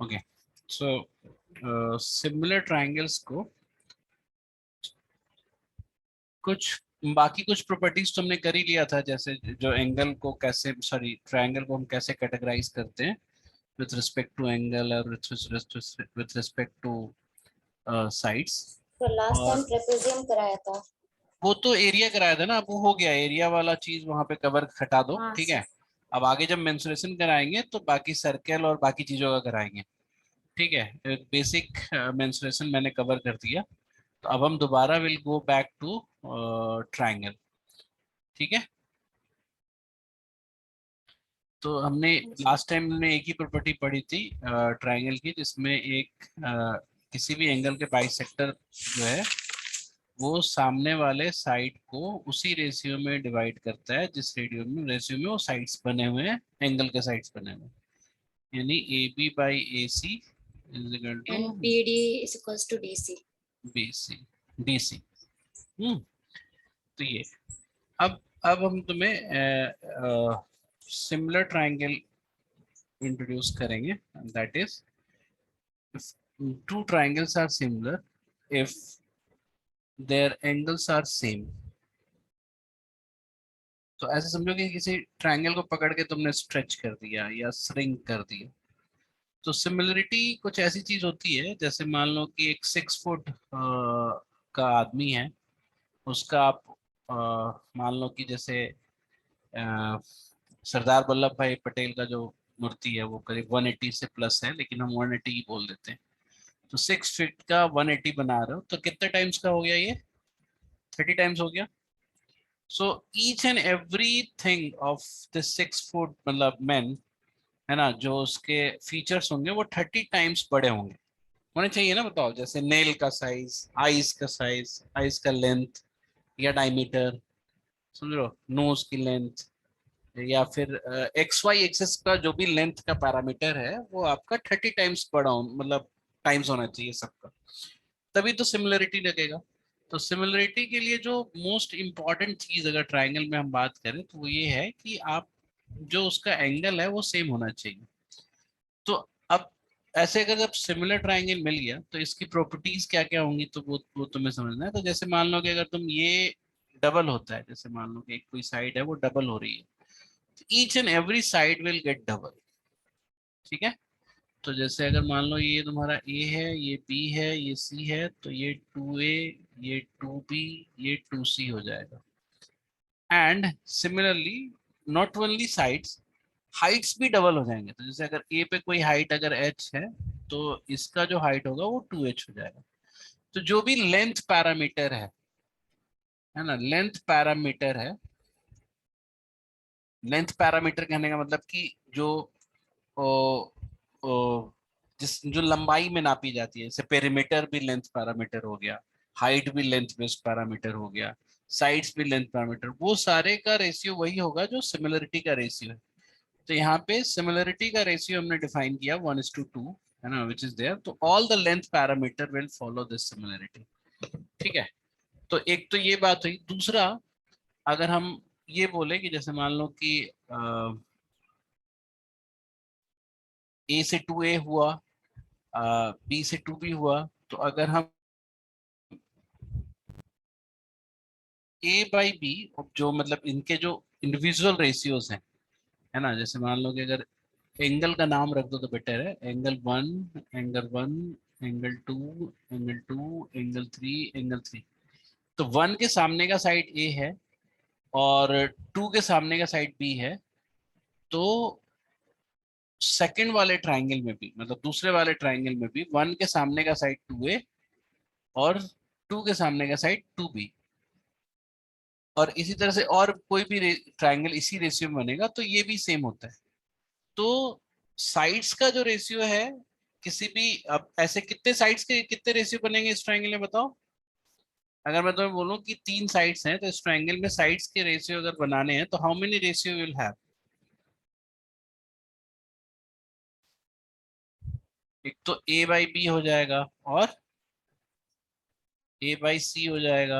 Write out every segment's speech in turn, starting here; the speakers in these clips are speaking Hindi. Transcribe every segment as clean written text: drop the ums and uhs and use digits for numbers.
ओके, सो सिमिलर ट्रायंगल्स को कुछ बाकी कुछ प्रॉपर्टीज तो हमने कर ही लिया था, जैसे जो एंगल को कैसे, सॉरी ट्रायंगल को हम कैसे कैटेगराइज करते हैं विथ रिस्पेक्ट टू एंगल और विथ रिस्पेक्ट टू साइड्स। तो लास्ट टाइम और ट्रेपेजियम कराया था। वो तो एरिया कराया था ना, अब वो हो गया, एरिया वाला चीज वहां पे कवर हटा दो, हाँ ठीक सर। है। अब आगे जब मेंसुरेशन कराएंगे तो बाकी सर्कल और बाकी चीजों का कराएंगे, ठीक है। बेसिक मेंसुरेशन मैंने कवर कर दिया, तो अब हम दोबारा will go back to triangle, ठीक है। तो हमने लास्ट टाइम हमने एक ही प्रॉपर्टी पढ़ी थी ट्रायंगल की, जिसमें एक किसी भी एंगल के बाइसेक्टर जो है वो सामने वाले साइड को उसी रेशियो में डिवाइड करता है जिस रेशियो में वो साइड्स बने हुए हैं, एंगल के साइड्स बने हुए हैं। यानी A B by A C is equal to and BD is equals to DC. B C D C. तो ये अब हम तुम्हें सिमिलर ट्रायंगल इंट्रोड्यूस करेंगे, that is two triangles are similar if their angles are same। तो ऐसे समझो कि किसी ट्रायंगल को पकड़ के तुमने स्ट्रेच कर दिया या श्रिंक कर दिया, तो सिमिलरिटी कुछ ऐसी चीज होती है, जैसे मान लो कि एक 6 फुट का आदमी है, उसका आप मान लो कि जैसे सरदार वल्लभ भाई पटेल का जो मूर्ति है वो करीब 180 से प्लस है, लेकिन हम 180 ही बोल देते हैं। तो 6 फीट का 180 बना रहे हो तो कितने टाइम्स का हो गया ये? 30 टाइम्स हो गया। So each and every thing of the 6 foot मतलब मैन, है ना, जो उसके फीचर्स होंगे वो 30 टाइम्स बड़े होंगे, होने चाहिए ना। बताओ, जैसे नेल का साइज, साइज, आईज का लेंथ या डायमीटर, समझ लो, नोज की लेंथ, या फिर एक्स वाई एक्सिस का जो भी लेंथ का पैरामीटर है वो आपका 30 टाइम्स बड़ा हो, मतलब टाइम्स होना चाहिए सबका, तभी तो सिमिलरिटी लगेगा। तो सिमिलरिटी के लिए जो मोस्ट इम्पॉर्टेंट चीज अगर ट्राइंगल में हम बात करें तो वो ये है कि आप जो उसका एंगल है वो सेम होना चाहिए। तो अब ऐसे अगर जब सिमिलर ट्राइंगल मिल गया तो इसकी प्रॉपर्टीज क्या क्या होंगी, तो वो तुम्हें समझना है। तो जैसे मान लो कि अगर तुम ये डबल होता है, जैसे मान लो कि एक कोई साइड है वो डबल हो रही है, तो each and every side will get double, ठीक है। तो जैसे अगर मान लो ये तुम्हारा ए है, ये बी है, ये सी है, तो ये 2A, ये 2B, ये 2C हो जाएगा। And similarly not only sides, Heights भी डबल हो जाएंगे। तो जैसे अगर ए पे कोई हाइट अगर h है, तो इसका जो हाइट होगा वो 2h हो जाएगा। तो जो भी लेंथ पैरामीटर है ना, लेंथ पैरामीटर है, लेंथ पैरामीटर कहने का मतलब कि जो ओ, ओ, जो लंबाई में नापी जाती है, जैसे पेरीमीटर भी लेंथ पैरामीटर हो गया, हाइट भी लेंथ बेस्ड पैरामीटर हो गया, साइड्स भी लेंथ पैरामीटर, वो सारे का रेशियो वही होगा जो सिमिलरिटी का रेशियो है। तो यहाँ पे सिमिलरिटी का रेशियो हमने डिफाइन किया 1:2, है ना, विच इज देयर। तो all the length parameter will follow this similarity, ठीक है। तो एक तो ये बात हुई। दूसरा, अगर हम ये बोले कि जैसे मान लो कि A से 2A हुआ, B से 2B हुआ, तो अगर हम A/B जो मतलब इनके जो इंडिविजुअल रेशियोज हैं, है ना, जैसे मान लो कि अगर एंगल का नाम रख दो तो बेटर है, angle 1, angle 1, angle 2, angle 2, angle 3, angle 3। तो 1 के सामने का साइड A है और 2 के सामने का साइड B है, तो सेकंड वाले ट्राइंगल में भी, मतलब दूसरे वाले ट्राइंगल में भी 1 के सामने का साइड 2A और 2 के सामने का साइड 2B, और इसी तरह से और कोई भी ट्राइंगल इसी रेशियो में बनेगा तो ये भी सेम होता है। तो साइड्स का जो रेशियो है किसी भी, अब ऐसे कितने साइड्स के कितने रेशियो बनेंगे इस ट्राइंगल में बताओ। अगर मैं तुम्हें बोलूं कि 3 साइड्स हैं तो इस ट्राइंगल में साइड्स के रेशियो अगर बनाने हैं तो how many ratio will have? एक तो A/B हो जाएगा, और A/C हो जाएगा,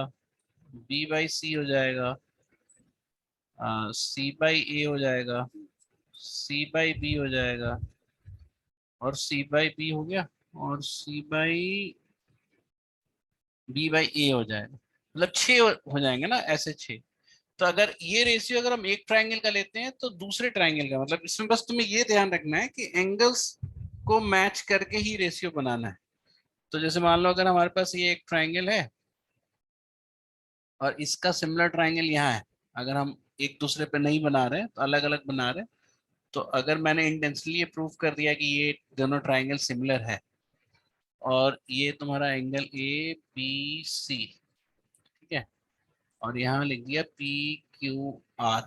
B/C हो जाएगा, C/A हो जाएगा, C/B हो जाएगा, और सी बाई बी हो गया, और सी बाई बी बाई ए हो जाएगा, मतलब 6 हो जाएंगे ना ऐसे 6। तो अगर ये रेशियो अगर हम एक ट्राइंगल का लेते हैं तो दूसरे ट्राइंगल का, मतलब इसमें बस तुम्हें ये ध्यान रखना है कि एंगल्स को मैच करके ही रेशियो बनाना है। तो जैसे मान लो अगर हमारे पास ये एक ट्राइंगल है और इसका सिमिलर ट्राइंगल यहाँ है, अगर हम एक दूसरे पे नहीं बना रहे तो अलग अलग बना रहे, तो अगर मैंने इंटेंशनली ये प्रूव कर दिया कि ये दोनों ट्राइंगल सिमिलर है और ये तुम्हारा एंगल ए बी सी, ठीक है, और यहाँ लिख दिया पी क्यू आर,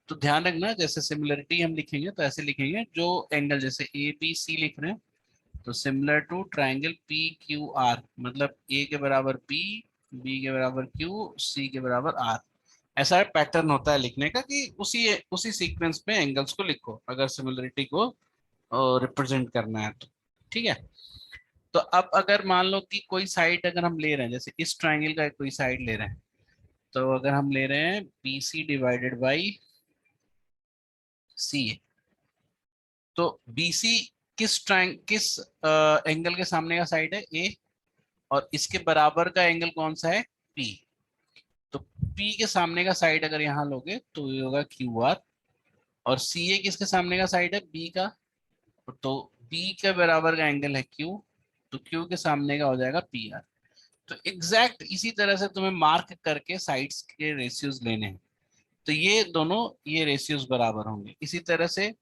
तो ध्यान रखना जैसे सिमिलरिटी हम लिखेंगे तो ऐसे लिखेंगे, जो एंगल जैसे ए बी सी लिख रहे हैं तो similar to triangle P Q R, मतलब ए के बराबर पी, बी के बराबर क्यू, सी के बराबर आर। ऐसा पैटर्न होता है लिखने का कि उसी उसी सीक्वेंस में एंगल्स को लिखो अगर सिमिलरिटी को रिप्रेजेंट करना है तो, ठीक है। तो अब अगर मान लो कि कोई साइड अगर हम ले रहे हैं, जैसे इस ट्राइंगल का कोई साइड ले रहे हैं, तो अगर हम ले रहे हैं बी सी डिवाइडेड बाई सी, तो बी सी किस एंगल के सामने का साइड है, ए, और इसके बराबर का एंगल कौन सा है, पी। तो पी के सामने का साइड अगर यहाँ लोगे तो ये होगा क्यू आर, और सी ए किसके सामने का साइड है, बी का, तो बी के बराबर का एंगल है क्यू, तो क्यू के सामने का हो जाएगा पी आर। तो एग्जैक्ट इसी तरह से तुम्हें मार्क करके साइड्स के रेशियोज लेने हैं, तो ये दोनों ये रेशियोज बराबर होंगे। इसी तरह से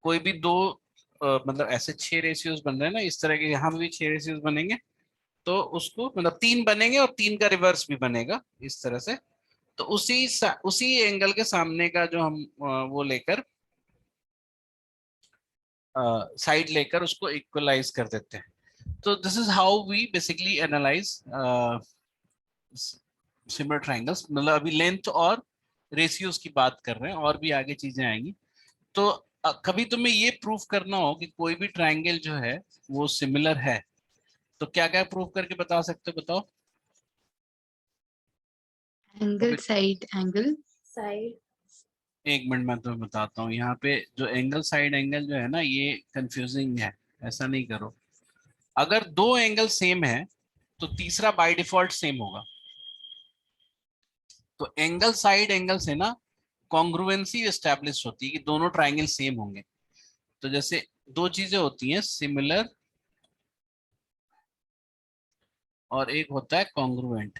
कोई भी दो मतलब ऐसे 6 रेशियोज बन रहे हैं ना, इस तरह के यहाँ भी 6 रेशियोज बनेंगे, तो उसको मतलब 3 बनेंगे और 3 का रिवर्स भी बनेगा इस तरह से। तो उसी एंगल के सामने का जो हम वो लेकर साइड लेकर उसको इक्वलाइज कर देते हैं। तो this is how we basically analyse similar triangles, मतलब अभी लेंथ और रेशियोज की बात कर रहे हैं, और भी आगे चीजें आएंगी। तो कभी तुम्हें ये प्रूफ करना हो कि कोई भी ट्राइंगल जो है वो सिमिलर है, तो क्या क्या प्रूफ करके बता सकते हो, बताओ। एंगल, कभी साइड एंगल। साइड। एक मिनट मैं तुम्हें बताता हूँ, यहाँ पे जो एंगल साइड एंगल जो है ना ये कंफ्यूजिंग है, ऐसा नहीं करो। अगर दो एंगल सेम है तो तीसरा बाय डिफॉल्ट सेम होगा। तो एंगल साइड एंगल से ना कॉन्ग्रुएंसी एस्टेब्लिश होती है कि दोनों ट्राइंगल सेम होंगे। तो जैसे दो चीजें होती हैं, सिमिलर और एक होता है कॉन्ग्रुएंट।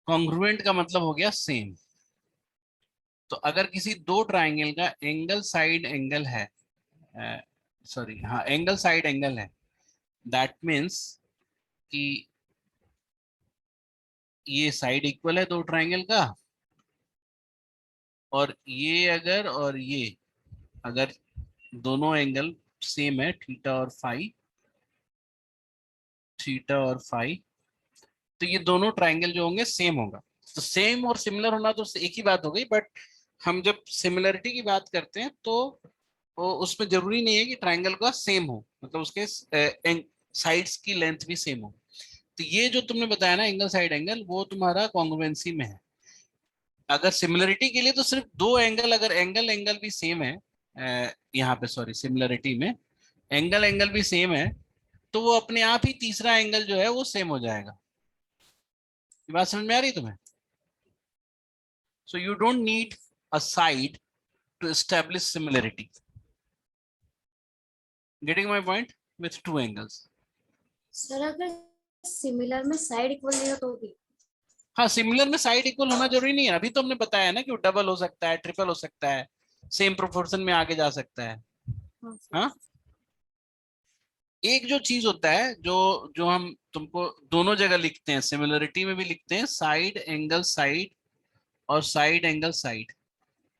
कॉन्ग्रुएंट का मतलब हो गया सेम। तो अगर किसी दो ट्राइंगल का एंगल साइड एंगल है, सॉरी हाँ एंगल साइड एंगल है, दैट मीन्स कि ये साइड इक्वल है दो ट्राइंगल का, और ये और ये अगर दोनों एंगल सेम है, थीटा और फाई, थीटा और फाई, तो ये दोनों ट्राइंगल जो होंगे सेम होगा। तो सेम और सिमिलर होना तो एक ही बात हो गई, बट हम जब सिमिलरिटी की बात करते हैं तो वो उसमें जरूरी नहीं है कि ट्राइंगल का सेम हो, मतलब उसके साइड्स की लेंथ भी सेम हो। तो ये जो तुमने बताया ना एंगल साइड एंगल, वो तुम्हारा कॉन्ग्रुएंसी में है। अगर सिमिलरिटी के लिए तो सिर्फ दो एंगल, अगर एंगल एंगल भी सेम है, यहाँ पे सॉरी सिमिलरिटी में एंगल एंगल भी सेम है, तो वो अपने आप ही तीसरा एंगल जो है वो सेम हो जाएगा। ये बात समझ में आ रही है तुम्हें? So you don't need a side to establish similarity. Getting my point? With two angles. Sir अगर सिमिलर में साइड इक्वल नहीं हो तो भी? हाँ सिमिलर में साइड इक्वल होना जरूरी नहीं है, अभी तो हमने बताया ना कि वो डबल हो सकता है, ट्रिपल हो सकता है, सेम प्रोपोर्शन में आगे जा सकता है। हाँ सर। हाँ, एक जो चीज होता है जो जो हम तुमको दोनों जगह लिखते हैं, सिमिलरिटी में भी लिखते हैं, साइड एंगल साइड और साइड एंगल साइड,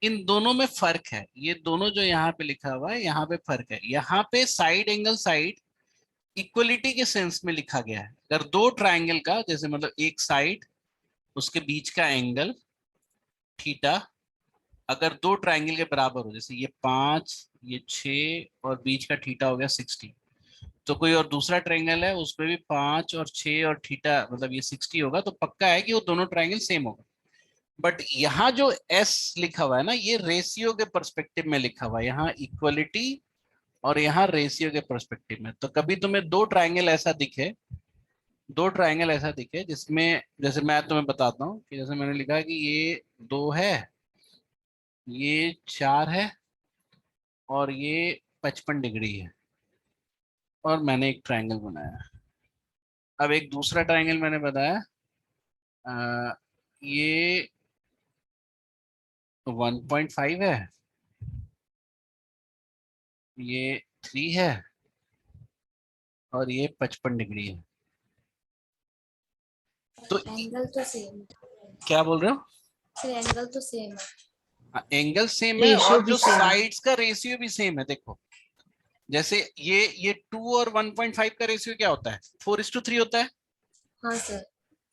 इन दोनों में फर्क है। ये दोनों जो यहाँ पे लिखा हुआ है यहाँ पे फर्क है। यहाँ पे साइड एंगल साइड इक्वलिटी के सेंस में लिखा गया है। अगर दो ट्राइंगल का जैसे मतलब एक साइड उसके बीच का एंगल थीटा अगर दो ट्राइंगल के बराबर हो, जैसे ये 5 ये 6 और बीच का थीटा हो गया 60, तो कोई और दूसरा ट्राइंगल है उसमें भी 5 और 6 और थीटा मतलब ये 60 होगा, तो पक्का है कि वो दोनों ट्राइंगल सेम होगा। बट यहाँ जो एस लिखा हुआ है ना, ये रेशियो के पर्सपेक्टिव में लिखा हुआ है, यहाँ इक्वलिटी और यहाँ रेशियो के पर्सपेक्टिव में। तो कभी तुम्हें दो ट्रायंगल ऐसा दिखे जिसमें, जैसे मैं तुम्हें बताता हूँ कि जैसे मैंने लिखा कि ये 2 है, ये 4 है और ये 55 डिग्री है, और मैंने एक ट्रायंगल बनाया। अब एक दूसरा ट्रायंगल मैंने बताया, ये 1.5 है, ये 3 है और ये 55 डिग्री है। तो एंगल तो सेम क्या बोल रहे हो? है, एंगल तो सेम है। एंगल सेम है रेशियो और भी जो सेम है। साइड्स का रेशियो भी सेम है। देखो जैसे ये 2 और 1.5 का रेशियो क्या होता है, 4:3 होता है, हाँ सर।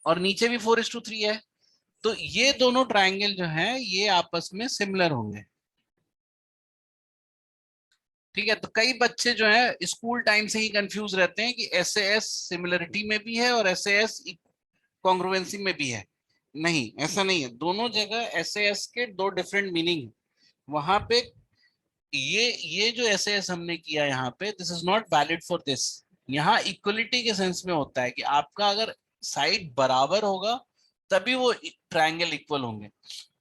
और नीचे भी 4:3 है। तो ये दोनों ट्रायंगल जो है ये आपस में सिमिलर होंगे। ठीक है, तो कई बच्चे जो है स्कूल टाइम से ही कंफ्यूज रहते हैं कि एसएएस सिमिलरिटी में भी है और एसएएस कॉन्ग्रुएंसी में भी है। नहीं, ऐसा नहीं है, दोनों जगह एसएएस के दो डिफरेंट मीनिंग है। वहां पे ये जो एसएएस हमने किया यहाँ पे, this is not valid for this. यहाँ इक्वलिटी के सेंस में होता है कि आपका अगर साइड बराबर होगा तभी वो ट्रायंगल इक्वल होंगे।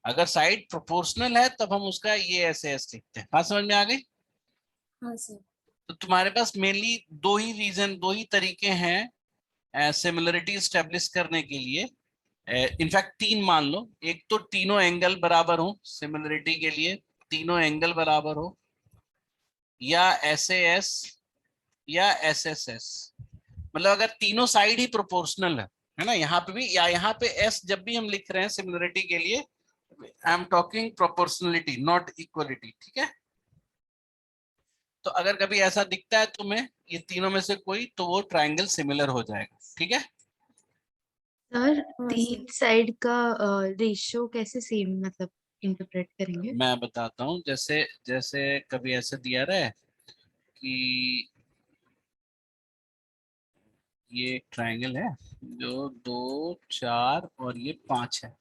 अगर साइड प्रोपोर्शनल है तब हम उसका ये एसएएस लिखते हैं। बात समझ में आ गई? हाँ सर। तो तुम्हारे पास मेनली दो ही तरीके हैं सिमिलरिटी स्टेब्लिश करने के लिए। इनफैक्ट 3 मान लो, एक तो तीनों एंगल बराबर हो सिमिलरिटी के लिए, तीनों एंगल बराबर हो, या एसएएस या एसएसएस। मतलब अगर तीनों साइड ही प्रोपोर्शनल है ना, यहाँ पे भी, या यहाँ पे एस जब भी हम लिख रहे हैं सिमिलरिटी के लिए, I am talking proportionality not equality. ठीक है, तो अगर कभी ऐसा दिखता है तुम्हें ये तीनों में से कोई, तो वो ट्रायंगल सिमिलर हो जाएगा। ठीक है, सर हाँ तीन सर। साइड का रेशियो कैसे सेम मतलब इंटरप्रेट करेंगे? मैं बताता हूँ। जैसे जैसे कभी ऐसा दिया रहा है कि ये एक ट्रायंगल है जो 2, 4 और ये 5 है।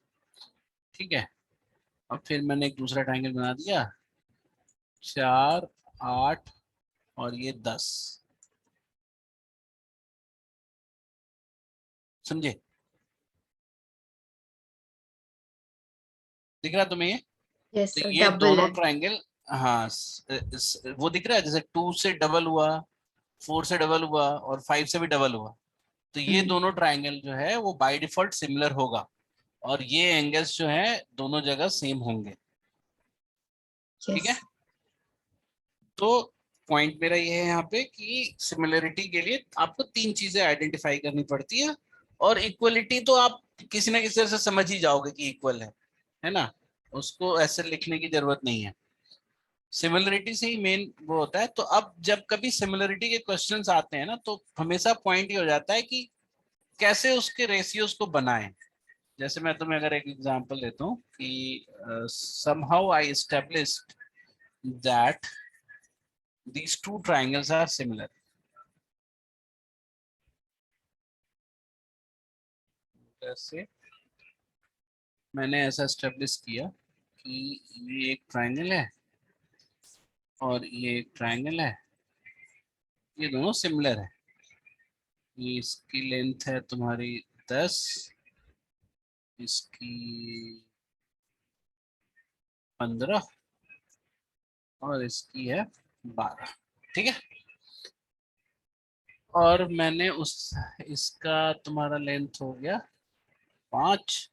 ठीक है, और फिर मैंने एक दूसरा ट्रायंगल बना दिया, 4, 8 और ये 10। समझे? दिख रहा तुम्हें ये? यस तो सर, ये डबल दोनों है। ट्रायंगल, हाँ, वो दिख रहा है, जैसे 2 से डबल हुआ, 4 से डबल हुआ और 5 से भी डबल हुआ। तो ये दोनों ट्रायंगल जो है वो बाय डिफॉल्ट सिमिलर होगा, और ये एंगल्स जो है दोनों जगह सेम होंगे। ठीक यस। है, तो पॉइंट मेरा ये है यहाँ पे कि सिमिलरिटी के लिए आपको 3 चीजें आइडेंटिफाई करनी पड़ती है, और इक्वलिटी तो आप किसी ना किसी तरह से समझ ही जाओगे कि इक्वल है ना, उसको ऐसे लिखने की जरूरत नहीं है। सिमिलरिटी से ही मेन वो होता है। तो अब जब कभी सिमिलरिटी के क्वेश्चंस आते हैं ना, तो हमेशा पॉइंट ये हो जाता है कि कैसे उसके रेशियोज को बनाएं। जैसे मैं तुम्हें अगर एक एग्जांपल देता हूँ कि somehow I established that these two triangles are similar। जैसे मैंने ऐसा एस्टेब्लिश किया कि ये एक ट्रायंगल है और ये एक ट्रायंगल है, ये दोनों सिमिलर है। ये इसकी लेंथ है तुम्हारी 10, इसकी 15 और इसकी है 12। ठीक है, और मैंने उस इसका तुम्हारा लेंथ हो गया 5,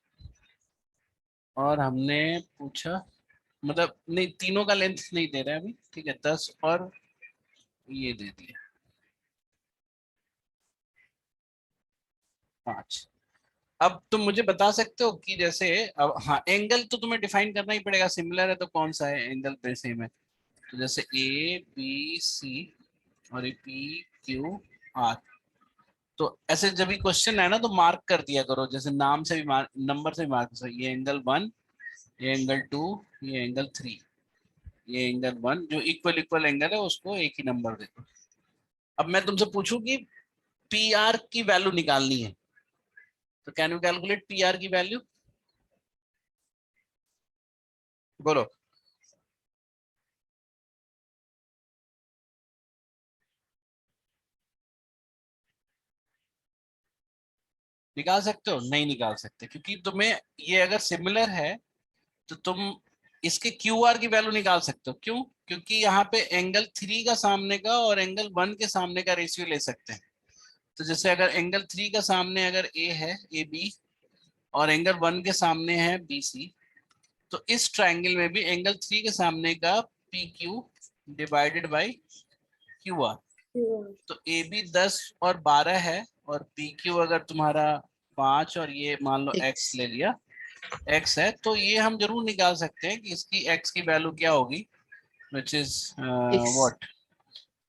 और हमने पूछा, मतलब नहीं, तीनों का लेंथ नहीं दे रहा है अभी। ठीक है, 10 और ये दे दिया 5। अब तुम मुझे बता सकते हो कि जैसे, अब हाँ, एंगल तो तुम्हें डिफाइन करना ही पड़ेगा, सिमिलर है तो कौन सा है एंगल पे सेम है। तो जैसे ए बी सी और ये पी क्यू आर, तो ऐसे जब भी क्वेश्चन है ना तो मार्क कर दिया करो, जैसे नाम से भी मार्क, नंबर से भी मार्क। ये एंगल 1, ये एंगल 2, ये एंगल 3, ये एंगल 1, जो इक्वल इक्वल एंगल है उसको एक ही नंबर दे दो। अब मैं तुमसे पूछूं कि पी आर की वैल्यू निकालनी है, तो can you calculate P R की वैल्यू? बोलो। निकाल सकते हो? नहीं निकाल सकते, क्योंकि तुम्हें ये अगर सिमिलर है तो तुम इसके क्यू आर की वैल्यू निकाल सकते हो। क्यों? क्योंकि यहाँ पे एंगल 3 का सामने का और एंगल 1 के सामने का रेशियो ले सकते हैं। तो जैसे अगर एंगल 3 का सामने अगर ए है, ए बी, और एंगल 1 के सामने है बी सी, तो इस ट्राइंगल में भी एंगल 3 के सामने का P Q divided by Q R. तो ए बी 10 और 12 है, और पी क्यू अगर तुम्हारा 5 और ये मान लो एक्स ले लिया, एक्स है, तो ये हम जरूर निकाल सकते हैं कि इसकी एक्स की वैल्यू क्या होगी, विच इज व्हाट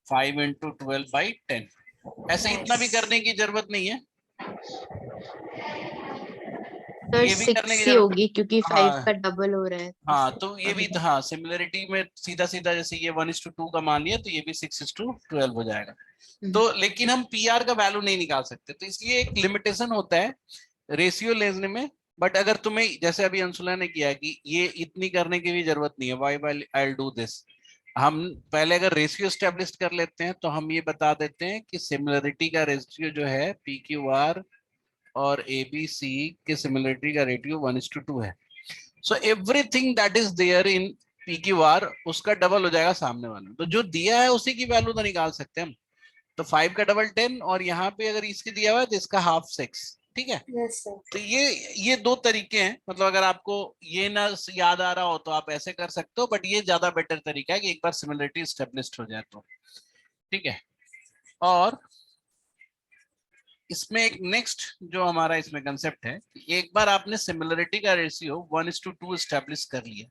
5 इंटू 12/10। ऐसे इतना भी करने की जरूरत नहीं है, सर ये भी करने की 6 ही जरूरत। होगी क्योंकि 5 हाँ का डबल हो रहा है। हाँ, तो ये भी अभी हाँ सिमिलरिटी में सीधा सीधा जैसे ये 1:2 का मान लिया, तो ये भी 6:12 हो जाएगा। तो लेकिन हम पी आर का वैल्यू नहीं निकाल सकते, तो इसलिए एक लिमिटेशन होता है रेशियो लेने में। बट अगर तुम्हें जैसे अभी अंशुला ने किया कि ये इतनी करने की भी जरूरत नहीं है, why why I do this, हम पहले अगर रेशियो स्टेब्लिश कर लेते हैं तो हम ये बता देते हैं कि सिमिलरिटी का रेशियो जो है पी क्यू आर और ए बी सी के सिमिलरिटी का रेशियो 1:2 है। So everything that is there in P Q R उसका डबल हो जाएगा सामने वाला। तो जो दिया है उसी की वैल्यू तो निकाल सकते हैं हम। तो 5 का डबल 10, और यहाँ पे अगर इसके दिया हुआ है तो इसका हाफ 6। ठीक है। Yes sir. तो ये दो तरीके हैं, मतलब अगर आपको ये ना याद आ रहा हो तो आप ऐसे कर सकते हो, बट ये ज्यादा बेटर तरीका है कि एक बार सिमिलरिटी स्टेब्लिश्ड हो जाए तो। ठीक है। और इसमें एक नेक्स्ट जो हमारा इसमें कंसेप्ट है, एक बार आपने सिमिलरिटी का रेशियो 1:2 स्टेब्लिश कर लिया,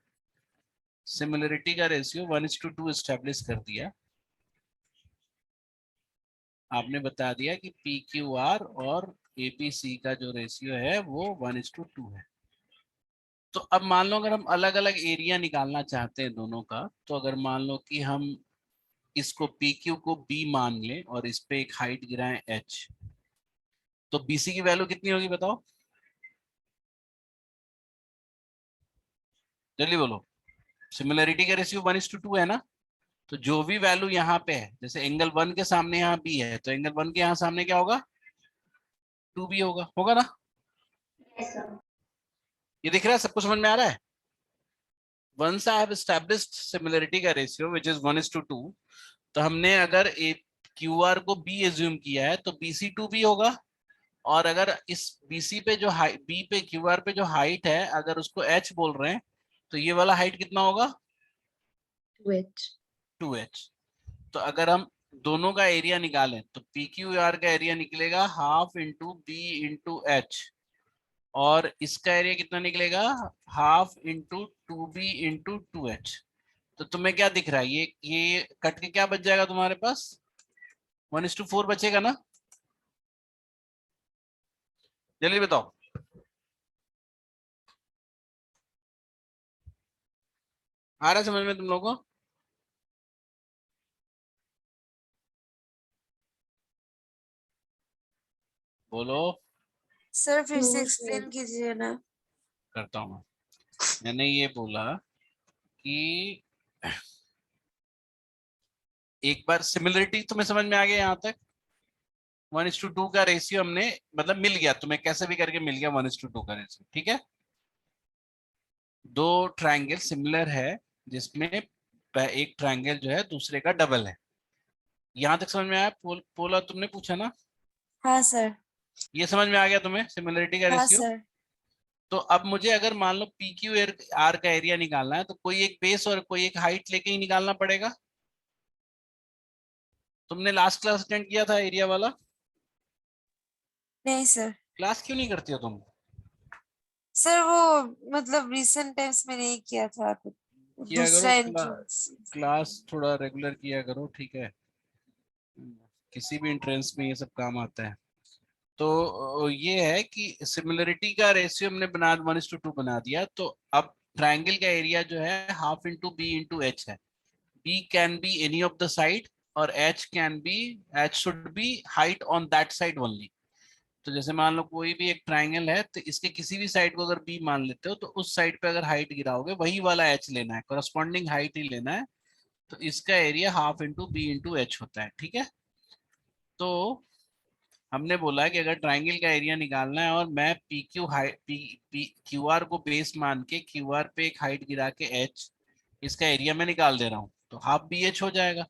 सिमिलरिटी का रेशियो 1:2 स्टेब्लिश कर दिया, आपने बता दिया कि पी क्यू आर और एपीसी का जो रेशियो है वो 1:2 है। तो अब मान लो अगर हम अलग अलग एरिया निकालना चाहते हैं दोनों का, तो अगर मान लो कि हम इसको पी क्यू को बी मान लें और इस पे एक हाइट गिराएं एच, तो बीसी की वैल्यू कितनी होगी बताओ, जल्दी बोलो। सिमिलरिटी का रेशियो 1:2 है ना, तो जो भी वैल्यू यहाँ पे है, जैसे एंगल 1 के सामने यहाँ बी है, तो एंगल 1 के यहाँ सामने क्या होगा, 2b होगा, होगा ना। Yes sir. ये दिख रहा है, सबको समझ में आ रहा है। Once I have established similarity का रेशियो which is 1:2, तो हमने अगर ए क्यू आर को बी एज्यूम किया है तो बी सी टू बी होगा, और अगर इस बीसी पे जो हाइट, बी पे क्यू आर पे जो हाइट है अगर उसको एच बोल रहे हैं, तो ये वाला हाइट कितना होगा, 2h। 2h। तो अगर हम दोनों का एरिया निकालें तो पी क्यू आर का एरिया निकलेगा half into B into h, और इसका एरिया कितना निकलेगा, half into 2b into 2h। तो तुम्हें क्या दिख रहा है, ये कट के क्या बच जाएगा तुम्हारे पास, 1:4 बचेगा ना। जल्दी बताओ। आ रहा है समझ में तुम लोगों को? बोलो। सर फिर से No, एक्सप्लेन sir. कीजिए ना। करता हूँ मैंने ये बोला कि एक बार सिमिलरिटी तुम्हें समझ में आ गया यहाँ तक, 1:2 का रेशियो हमने मतलब मिल गया तुम्हें, कैसे भी करके मिल गया 1:2 का रेशियो। ठीक है। दो ट्रायंगल सिमिलर है जिसमें एक ट्रायंगल जो है दूसरे का डबल है। यहाँ तक समझ में आया? पोला तुमने पूछा ना, हाँ सर। ये समझ में आ गया तुम्हें सिमिलरिटी का हाँ रेशियो? सर। तो अब मुझे अगर मान लो पी क्यू आर का एरिया निकालना है, तो कोई एक बेस और कोई एक हाइट लेके ही निकालना पड़ेगा। तुमने लास्ट क्लास अटेंड किया था एरिया वाला? नहीं सर। क्लास क्यों नहीं करती हो तुम? सर वो मतलब रिसेंट टाइम्स में नहीं किया था कुछ किया करो दूसरा एंट्रेंस। क्लास थोड़ा रेगुलर किया करो, ठीक है। किसी भी एंट्रेंस में ये सब काम आता है। तो ये है कि सिमिलरिटी का रेशियो हमने बना 1:2 बना दिया, तो अब ट्रायंगल का एरिया जो है half into B into H है। B can be any of the side, और H can be, H should be height on that side only. तो जैसे मान लो कोई भी एक ट्राइंगल है, तो इसके किसी भी साइड को अगर बी मान लेते हो, तो उस साइड पे अगर हाइट गिराओगे वही वाला एच लेना है, करस्पॉन्डिंग हाइट ही लेना है। तो इसका area half into B into h होता है। ठीक है, तो हमने बोला है कि अगर ट्राइंगल का एरिया निकालना है और मैं P Q height P Q are को बेस मान के क्यू आर पे एक हाइट गिरा के एच, इसका एरिया मैं निकाल दे रहा हूँ, तो हाफ बी एच हो जाएगा।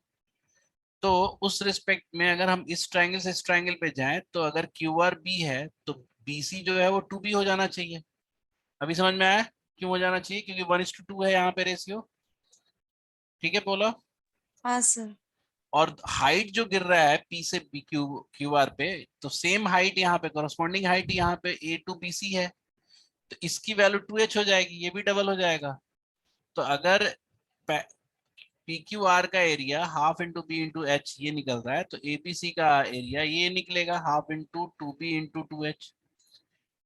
तो उस रिस्पेक्ट में अगर हम इस ट्राइंगल से इस ट्राइंगल पे जाएं, तो अगर क्यू आर बी है तो बी सी जो है वो टू बी हो जाना चाहिए। अभी समझ में आया क्यों हो जाना चाहिए? क्योंकि 1:2 है यहाँ पे रेशियो। ठीक है बोलो। हाँ सर। और हाइट जो गिर रहा है पी से बी क्यू क्यू आर पे, तो सेम हाइट यहाँ पे, कॉरस्पॉन्डिंग हाइट यहाँ पे ए टू बी सी है, तो इसकी वैल्यू 2h हो जाएगी, ये भी डबल हो जाएगा। तो अगर पी क्यू आर का area half into B into H ये निकल रहा है, तो एबीसी का एरिया ये निकलेगा half into two B into two H.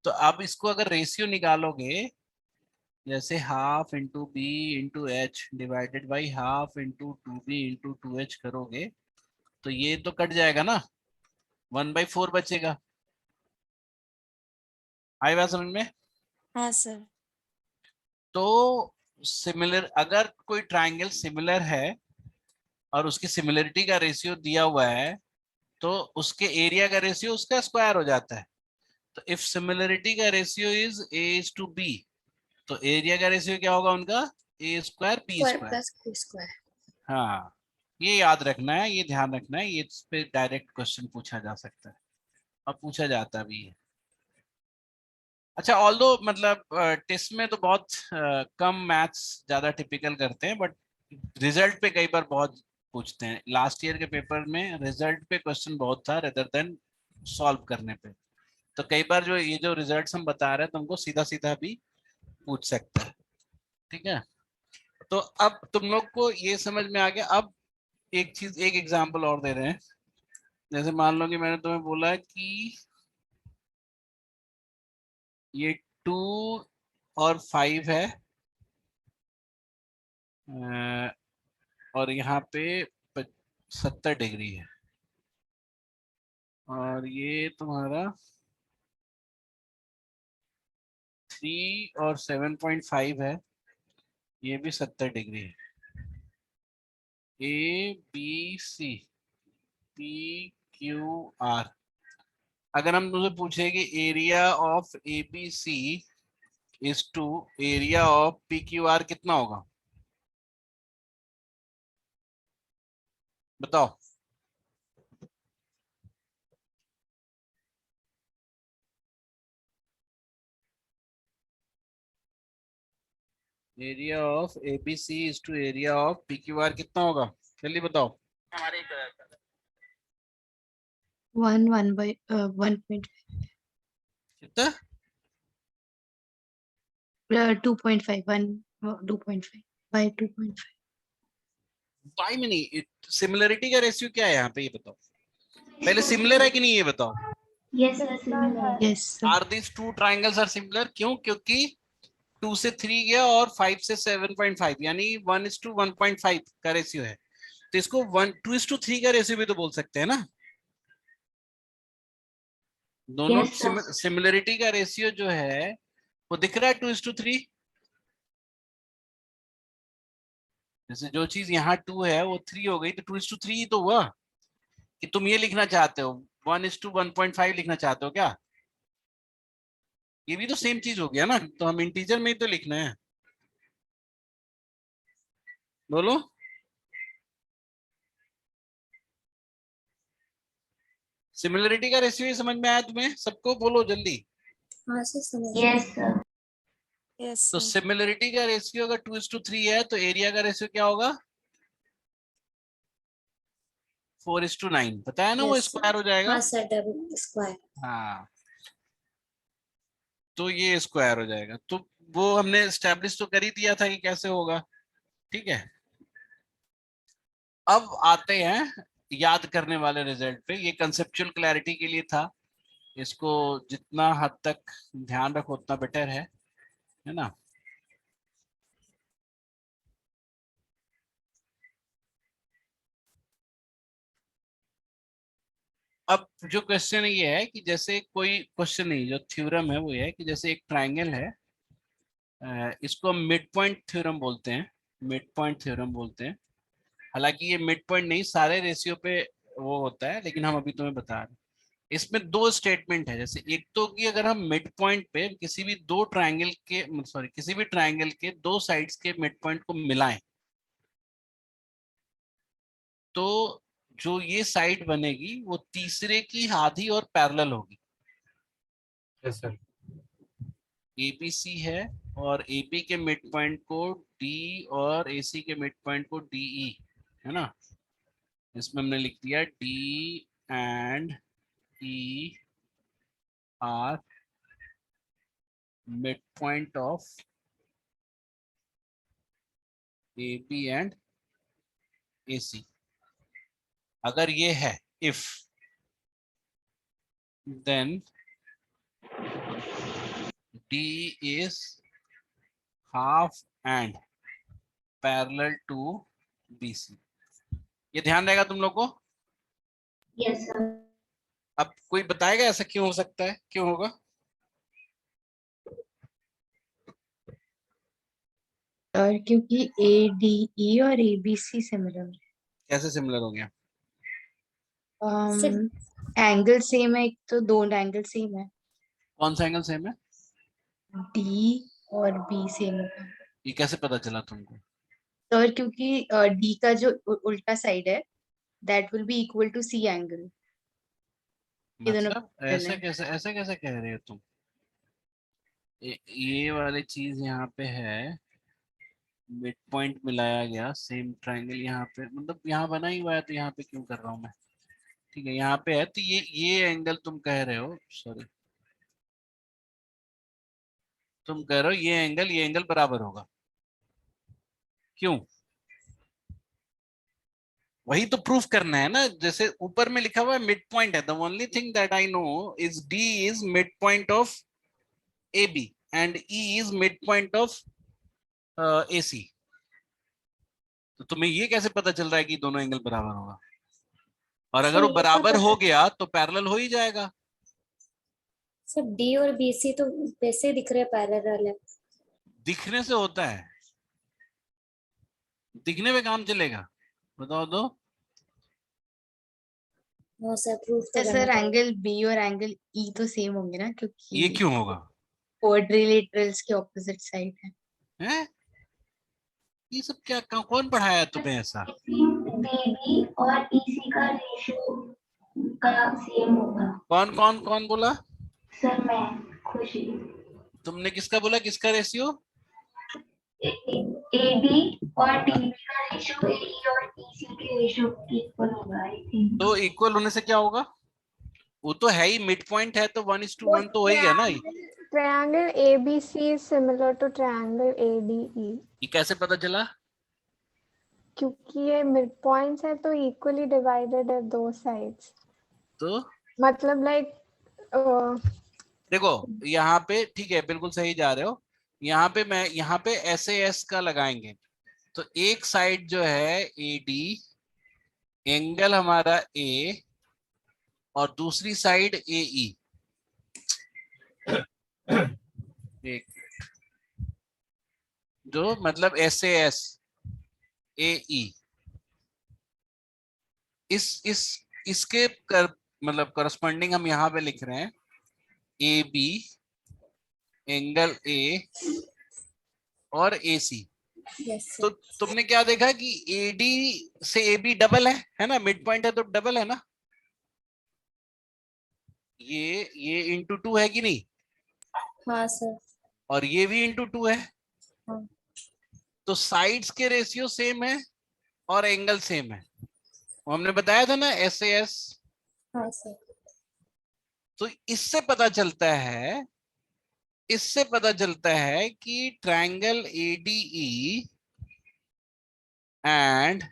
तो अब इसको अगर रेशियो निकालोगे, जैसे half into B into H divided by half into two B into two H करोगे, तो ये तो कट जाएगा ना, 1/4 बचेगा। आई बात समझ में? हाँ सर। तो सिमिलर, अगर कोई ट्राइंगल सिमिलर है और उसकी सिमिलरिटी का रेशियो दिया हुआ है, तो उसके एरिया का रेशियो उसका स्क्वायर हो जाता है। तो इफ सिमिलरिटी का ratio is A is to B, तो एरिया का रेशियो क्या होगा उनका? A square B square square. Plus B square. हाँ, ये याद रखना है, ये ध्यान रखना है, ये इस पे डायरेक्ट क्वेश्चन पूछा जा सकता है और पूछा जाता भी है। अच्छा, ऑल्दो मतलब टेस्ट में तो बहुत कम मैथ्स ज्यादा टिपिकल करते हैं, बट रिजल्ट पे कई बार बहुत पूछते हैं। लास्ट ईयर के पेपर में रिजल्ट पे क्वेश्चन बहुत था रेदर देन सॉल्व करने पे। तो कई बार जो ये जो रिजल्ट्स हम बता रहे हैं तुमको सीधा सीधा भी पूछ सकता है। ठीक है, तो अब तुम लोग को ये समझ में आ गया। अब एक चीज, एक एग्जांपल और दे रहे हैं। जैसे मान लो कि मैंने तुम्हें बोला कि ये 2 और 5 है, और यहाँ पे 70 डिग्री है, और ये तुम्हारा 3 और 7.5 है, ये भी 70 डिग्री है। A B C P Q R. अगर हम तुमसे पूछे कि area of A B C is to area of P Q R, कितना होगा बताओ? Area of A B C is to area of P Q R कितना होगा? जल्दी बताओ। 1 कितना? 2.5 2.5 by 2.5. टाइम ही नहीं, सिमिलरिटी का रेशियो क्या है यहाँ पे, ये बताओ पहले। सिमिलर है कि नहीं ये बताओ? Yes sir, similar. Yes, sir. Are this two triangles are similar? क्यों? क्योंकि 2 से 3 गया और 5 से 7.5, यानी 1:1.5 का रेशियो है। तो इसको 2:3 का रेशियो भी तो बोल सकते हैं ना। दोनों Yes, sir. सिमिलरिटी का रेशियो जो है वो दिख रहा है 2:3। जैसे जो चीज यहाँ 2 है वो 3 हो गई, तो 2:3 ही तो हुआ। कि तुम ये लिखना चाहते हो 1:1.5 लिखना चाहते हो क्या? ये भी तो सेम चीज हो गया ना, तो हम इंटीजर में ही तो लिखना है। बोलो। सिमिलरिटी का रेशियो समझ में आया तुम्हें सबको? बोलो जल्दी। हाँ सर, समझ। Yes sir. यस तो सर। सिमिलरिटी का रेशियो अगर 2:3 है, तो एरिया का रेशियो क्या होगा? 4:9। बताया ना, वो यस सर। स्क्वायर हो जाएगा। हाँ सर, डबल स्क्वायर। हाँ, तो ये स्क्वायर हो जाएगा। तो वो हमने स्टैब्लिश तो कर ही दिया था कि कैसे होगा। ठीक है, अब आते हैं याद करने वाले रिजल्ट पे। ये कंसेप्चुअल क्लैरिटी के लिए था, इसको जितना हद तक ध्यान रखो उतना बेटर है ना। अब जो क्वेश्चन ये है कि जैसे कोई क्वेश्चन नहीं, जो थ्योरम है वो ये है कि जैसे एक ट्राइंगल है, इसको हम मिड पॉइंट थ्योरम बोलते हैं, मिड पॉइंट थ्योरम बोलते हैं। हालांकि ये मिड पॉइंट नहीं, सारे रेशियो पे वो होता है, लेकिन हम अभी तुम्हें बता रहे हैं। इसमें दो स्टेटमेंट है, जैसे एक तो कि अगर हम मिड पॉइंट पे किसी भी दो ट्राइंगल के, सॉरी, किसी भी ट्राइंगल के दो साइड्स के मिड पॉइंट को मिलाएं, तो जो ये साइड बनेगी वो तीसरे की आधी और पैरेलल होगी। Yes sir. एबीसी है और एबी के मिड पॉइंट को डी और एसी के मिड पॉइंट को डीई, है ना। इसमें हमने लिख दिया D and E are mid point of AB and AC। अगर ये है if, then D is half and parallel to BC। ये ध्यान रहेगा तुम लोग को। Yes sir. अब कोई बताएगा ऐसा क्यों हो सकता है, क्यों होगा? और क्योंकि ADE और ABC सिमिलर कैसे सिमिलर हो गया? एंगल सेम है, एक तो दो एंगल सेम है, कौन सा एंगल सेम है? D और B सेम होगा। ये कैसे पता चला तुमको? तो और क्योंकि D का जो उल्टा साइड है that will be equal to C angle. ये दोनों मतलब parallel है। ऐसे कैसे कह रहे हो तुम? ये वाली चीज यहाँ पे है, मिड पॉइंट मिलाया गया, सेम ट्राइंगल यहाँ पे, मतलब यहाँ बना ही हुआ है, तो यहाँ पे क्यों कर रहा हूँ मैं? ठीक है, यहाँ पे है, तो ये एंगल तुम कह रहे हो, सॉरी, तुम कह रहे हो ये एंगल बराबर होगा, क्यों? वही तो प्रूफ करना है ना, जैसे ऊपर में लिखा हुआ है मिड पॉइंट है, the only thing that I know is D is mid point of A B and E is mid point of A C. तो तुम्हें ये कैसे पता चल रहा है कि दोनों एंगल बराबर होगा? और अगर सर वो ये तो बराबर हो पता, गया तो पैरेलल हो ही जाएगा। सर डी और बीसी तो वैसे दिख रहे पैरेलल है। दिखने से होता है, दिखने पे काम चलेगा? बताओ तो। नो सर, प्रूफ तो करना सर पड़ेगा। एंगल B और एंगल E तो सेम होंगे ना, ये क्योंकि क्यों होगा? क्वाड्रिलेटरल्स के ऑपोजिट साइड है। हैं? ये सब क्या, कौन पढ़ाया तुम्हें ऐसा? बीबी और ईसी का रेशियो का सेम होगा। कौन बोला? सर मैं खुशी। तुमने किसका बोला, किसका रेशियो? एडी और डीबी का रेशियो एई और ईसी के रेशियो के इक्वल होगा आई थिंक। तो इक्वल होने से क्या होगा? वो तो है ही, मिड पॉइंट है तो 1:1 तो हो ही गया ना। Triangle ABC is similar to triangle ADE ये कैसे पता चला? क्योंकि ये मिड पॉइंट्स है तो इक्वली डिवाइडेड है दो साइड्स। तो मतलब लाइक देखो यहाँ पे, ठीक है, बिल्कुल सही जा रहे हो। यहाँ पे मैं, यहाँ पे SAS का लगाएंगे, तो एक साइड जो है AD, एंगल हमारा A, और दूसरी साइड AE। एक जो मतलब SAS AE, इसके मतलब करस्पॉन्डिंग हम यहाँ पे लिख रहे हैं AB एंगल A और AC। यस तो सर। तुमने क्या देखा कि AD से AB डबल है ना, मिड पॉइंट है तो डबल है ना। ये इंटू 2 है कि नहीं? हाँ सर। और ये भी इंटू 2 है। हाँ। तो साइड्स के रेशियो सेम है और एंगल सेम है, वो हमने बताया था ना, SAS। हाँ सर। तो इससे पता चलता है कि triangle ADE and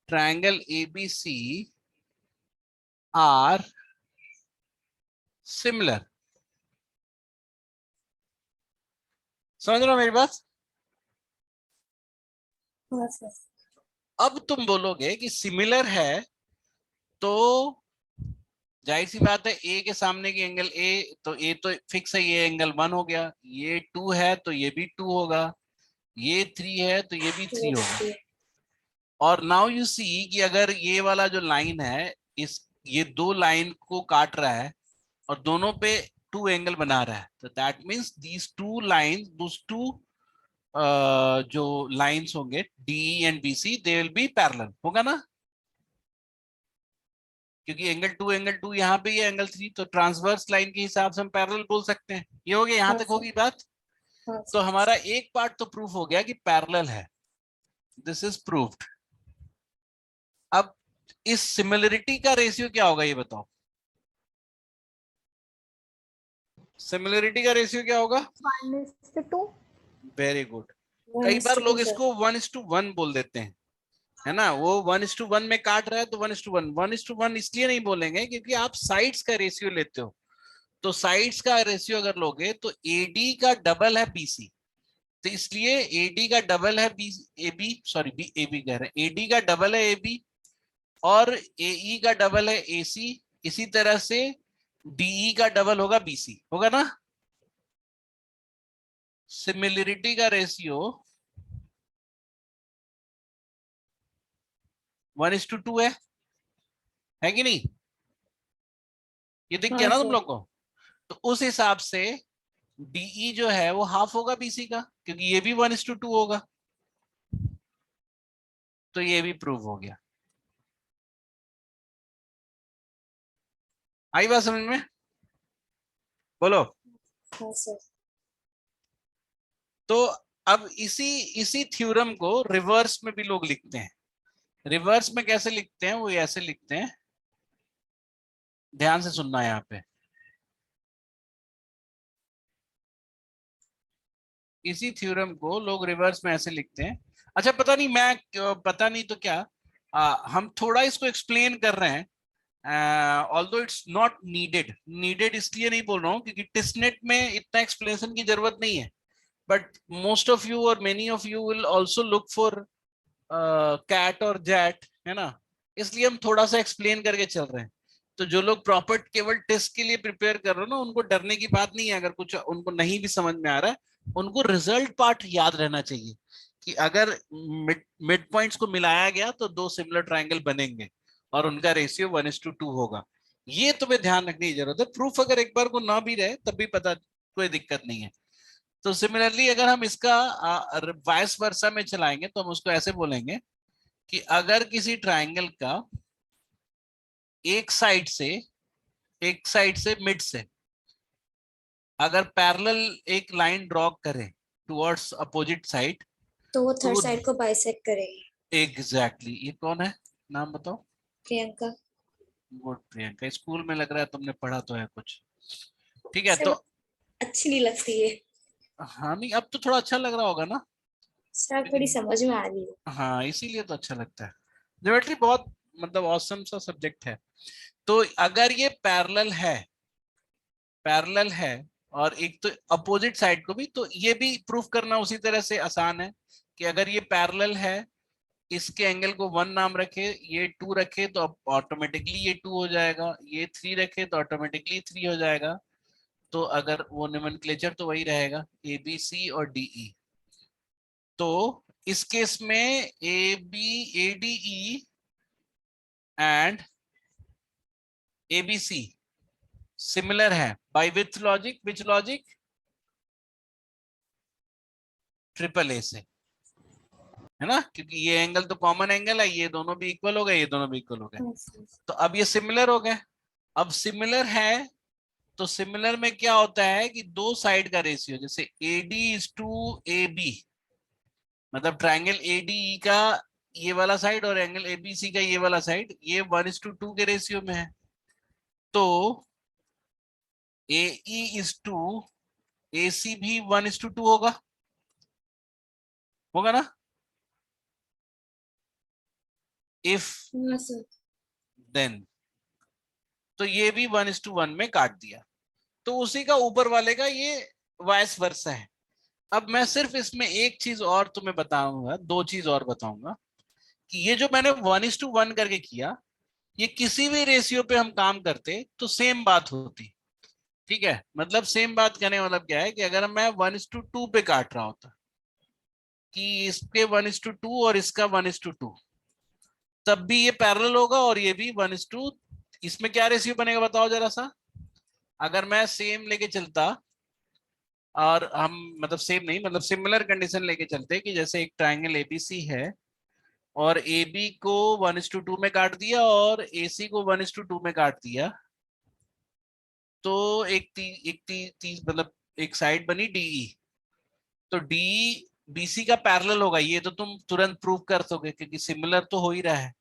triangle ABC are similar. समझ रहे हो मेरी बात? हाँ सर। अब तुम बोलोगे कि सिमिलर है तो जाहिर सी बात है ए के सामने की एंगल ए, तो ए तो फिक्स है, ये एंगल 1 हो गया, ये 2 है तो ये भी 2 होगा, ये 3 है तो ये भी 3 होगा। और नाउ यू सी कि अगर ये वाला जो लाइन है इस ये दो लाइन को काट रहा है और दोनों पे 2 एंगल बना रहा है, तो दैट मींस दीज 2 लाइंस, दोस 2 जो लाइंस होंगे DE and BC, they will be parallel, होगा ना, क्योंकि एंगल 2 यहाँ पे, ये एंगल 3, तो ट्रांसवर्स लाइन के हिसाब से हम पैरेलल बोल सकते हैं। ये हो गया, यहाँ तक होगी बात। तो हमारा एक पार्ट तो प्रूफ हो गया कि पैरेलल है, दिस इज प्रूव्ड। अब इस सिमिलरिटी का रेशियो क्या होगा ये बताओ, सिमिलरिटी का रेशियो क्या होगा? 1:2। Very good. कई बार लोग इसको 1:1 बोल देते हैं, है ना, वो 1:1 में काट रहा है तो 1:1। 1:1 इसलिए नहीं बोलेंगे क्योंकि आप साइड्स का रेशियो लेते हो, तो साइड्स का रेशियो अगर लोगे तो AD का डबल है BC, तो इसलिए AD का डबल है AB, सॉरी AB कह रहे हैं, AD का डबल है AB और AE का डबल है AC, इसी तरह से DE का डबल होगा BC, होगा ना। सिमिलरिटी का रेशियो 1:2 है कि नहीं? ये दिख गया ना तुम लोग को? तो उस हिसाब से DE जो है वो हाफ होगा BC का, क्योंकि ये भी 1:2 होगा, तो ये भी प्रूव हो गया। आई बात समझ में? बोलो। तो अब इसी थ्योरम को रिवर्स में भी लोग लिखते हैं। रिवर्स में कैसे लिखते हैं? वो ऐसे लिखते हैं, ध्यान से सुनना यहाँ पे। इसी थ्योरम को लोग रिवर्स में ऐसे लिखते हैं। अच्छा, पता नहीं पता नहीं तो क्या, हम थोड़ा इसको एक्सप्लेन कर रहे हैं, ऑल्दो इट्स नॉट नीडेड इसलिए नहीं बोल रहा हूँ क्योंकि टिस्नेट में इतना एक्सप्लेनेशन की जरूरत नहीं है, बट मोस्ट ऑफ यू और many of you will also look for CAT और जैट, है ना, इसलिए हम थोड़ा सा एक्सप्लेन करके चल रहे हैं। तो जो लोग प्रॉपर केवल टेस्ट के लिए प्रिपेयर कर रहे हो ना, उनको डरने की बात नहीं है। अगर कुछ उनको नहीं भी समझ में आ रहा है, उनको रिजल्ट पार्ट याद रहना चाहिए कि अगर मिड पॉइंट्स को मिलाया गया तो 2 सिमिलर ट्रायंगल बनेंगे और उनका रेशियो 1:2 होगा। ये तुम्हें ध्यान रखने की जरूरत है। प्रूफ अगर एक बार को ना भी रहे तब भी पता, कोई दिक्कत नहीं है। तो सिमिलरली अगर हम इसका वाइस वर्सा में चलाएंगे तो हम उसको ऐसे बोलेंगे कि अगर किसी ट्रायंगल का एक साइड से मिड से अगर पैरेलल एक लाइन ड्रॉ करें टुवर्ड्स अपोजिट साइड, तो वो थर्ड तो साइड को बाइसेक्ट करेगी। एग्जैक्टली। ये कौन है, नाम बताओ? प्रियंका। गुड प्रियंका, स्कूल में लग रहा है तुमने पढ़ा तो है कुछ। ठीक है, सर, तो अच्छी नहीं लगती है हाँ, नहीं अब तो थोड़ा अच्छा लग रहा होगा ना। सर, थोड़ी समझ में आ रही है। हाँ, इसीलिए तो अच्छा लगता है। ज्योमेट्री बहुत मतलब ऑसम सा सब्जेक्ट है। तो अगर ये पैरेलल है और एक तो अपोजिट साइड को भी, तो ये भी प्रूफ करना उसी तरह से आसान है कि अगर ये पैरेलल है, इसके एंगल को 1 नाम रखे, ये 2 रखे तो ऑटोमेटिकली ये 2 हो जाएगा, ये 3 रखे तो ऑटोमेटिकली 3 हो जाएगा। तो अगर वो नोमेनक्लेचर तो वही रहेगा, ABC और DE। तो इस केस में ADE एंड ABC सिमिलर है by which logic? Triple A से, है ना, क्योंकि ये एंगल तो कॉमन एंगल है, ये दोनों भी इक्वल हो गए, ये दोनों भी इक्वल हो गए। तो अब ये सिमिलर हो गए। अब सिमिलर है तो सिमिलर में क्या होता है कि दो साइड का रेशियो, जैसे AD:AB, मतलब ट्राइंगल ADE का ये वाला साइड और एंगल ABC का ये वाला साइड, ये 1:2 के रेशियो में है। तो AE:AC भी 1:2 होगा ना? इफ देन, तो ये भी 1:1 में काट दिया। तो उसी का ऊपर वाले का ये वाइस वर्सा है। अब मैं सिर्फ इसमें एक चीज और तुम्हें बताऊंगा, 2 चीज और बताऊंगा कि ये जो मैंने 1:1 करके किया, ये किसी भी रेशियो पे हम काम करते तो सेम बात होती, ठीक है। मतलब सेम बात करने का मतलब क्या है कि अगर मैं 1:2 पे काट रहा होता कि इसके 1:2 और इसका 1:2, तब भी ये पैरेलल होगा और ये भी 1:2। इसमें क्या रेशियो बनेगा बताओ जरा सा। अगर मैं सेम लेके चलता और हम मतलब सेम नहीं मतलब सिमिलर कंडीशन लेके चलते कि जैसे एक ट्राइंगल एबीसी है और ए बी को 1:2 में काट दिया और ए सी को 1:2 में काट दिया, तो मतलब एक साइड बनी डीई। तो डी बीसी का पैरेलल होगा, ये तो तुम तुरंत प्रूव कर दोगे क्योंकि सिमिलर तो हो ही रहा है।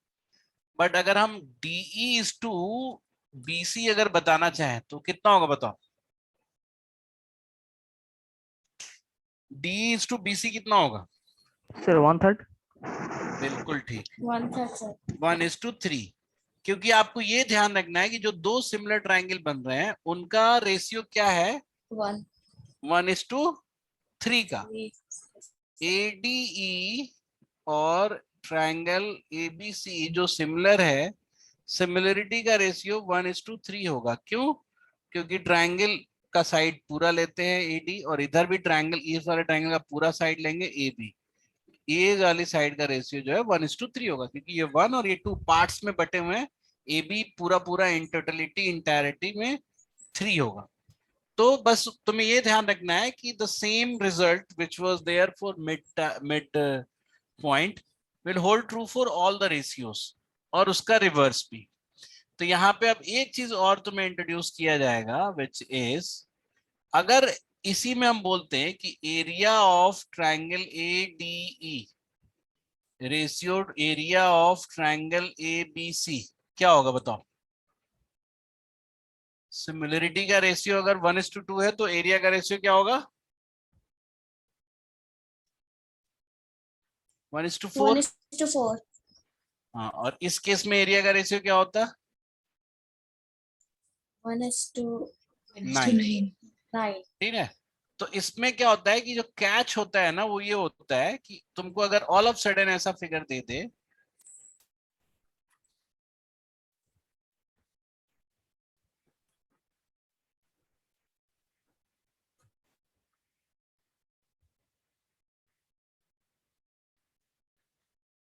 बट अगर हम डीई इज टू बीसी अगर बताना चाहें तो कितना होगा बताओ। डीई इज टू बीसी कितना होगा? सर 1/3। बिल्कुल ठीक, 1/3 सर। 1:3। क्योंकि आपको ये ध्यान रखना है कि जो दो सिमिलर ट्राइंगल बन रहे हैं उनका रेशियो क्या है? 1 1:3 का। ADE और ट्राइंगल ABC जो सिमिलर है, सिमिलरिटी का रेशियो 1:3 होगा। क्यों? क्योंकि ट्राइंगल का साइड पूरा लेते हैं AD और इधर भी ट्राइंगल, इस वाले ट्राइंगल का पूरा साइड लेंगे AB। ये वाली साइड का रेशियो जो है 1:3 होगा क्योंकि ये 1 और ये 2 पार्ट्स में बटे हुए हैं। AB पूरा पूरा इन टोटलिटी इंटायरिटी में 3 होगा। तो बस तुम्हें ये ध्यान रखना है कि the same result which was there for mid point will hold true for all the ratios और उसका रिवर्स भी। तो यहाँ पे अब एक चीज और तुम्हें इंट्रोड्यूस किया जाएगा विच इज, अगर इसी में हम बोलते हैं कि area of triangle ADE ratio area of triangle ABC क्या होगा बताओ। सिमिलरिटी का रेशियो अगर 1:2 है तो एरिया का रेशियो क्या होगा? 1:4। 1:4 हाँ, और इस केस में एरिया का रेशियो क्या होता है? 1:9 ठीक है। तो इसमें क्या होता है कि जो कैच होता है ना वो ये होता है कि तुमको अगर ऑल ऑफ सडन ऐसा फिगर दे दे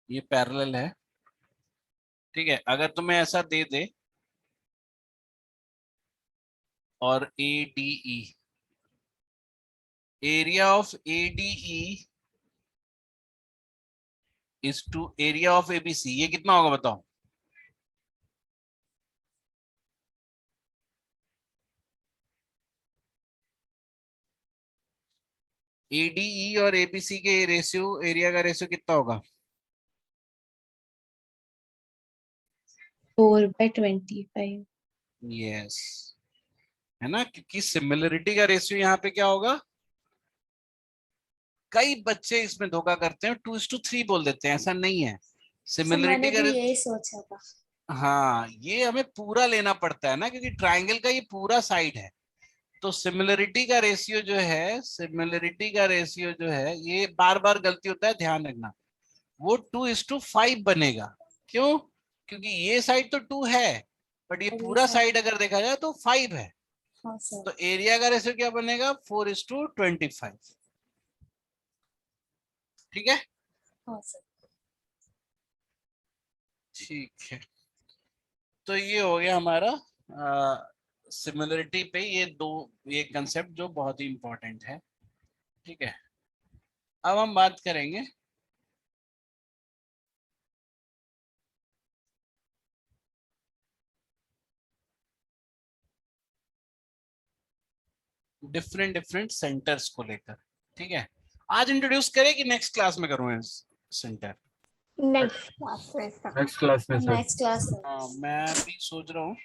ये पैरेलल है, ठीक है। अगर तुम्हें ऐसा दे दे और ADE area of ADE is to area of ABC, ये कितना होगा बताओ। ADE और ABC के रेशियो एरिया का रेशियो कितना होगा? 4/25। यस, है ना, क्योंकि सिमिलरिटी का रेशियो यहाँ पे क्या होगा? कई बच्चे इसमें धोखा करते हैं, 2:3 बोल देते हैं, ऐसा नहीं है। सर मैंने सिमिलरिटी का भी यही सोचा था। हाँ, ये हमें पूरा लेना पड़ता है ना क्योंकि ट्राइंगल का ये पूरा साइड है। तो सिमिलरिटी का रेशियो जो है, सिमिलरिटी का रेशियो जो है, ये बार बार गलती होता है, ध्यान रखना। वो 2:5 बनेगा। क्यों? क्योंकि ये साइड तो 2 है बट ये और ये पूरा side- साइड अगर देखा जाए तो 5 है। हाँ सर। तो एरिया का रेशियो क्या बनेगा? 4:25। ठीक है, हाँ सर। ठीक है। तो ये हो गया हमारा सिमिलरिटी पे ये कंसेप्ट जो बहुत ही इंपॉर्टेंट है। ठीक है, अब हम बात करेंगे डिफरेंट डिफरेंट सेंटर्स को लेकर। ठीक है, आज इंट्रोड्यूस करें कि नेक्स्ट क्लास में करूँ सेंटर? नेक्स्ट क्लास में सर। नेक्स्ट क्लास में सर। नेक्स्ट क्लास हाँ, मैं भी सोच रहा हूँ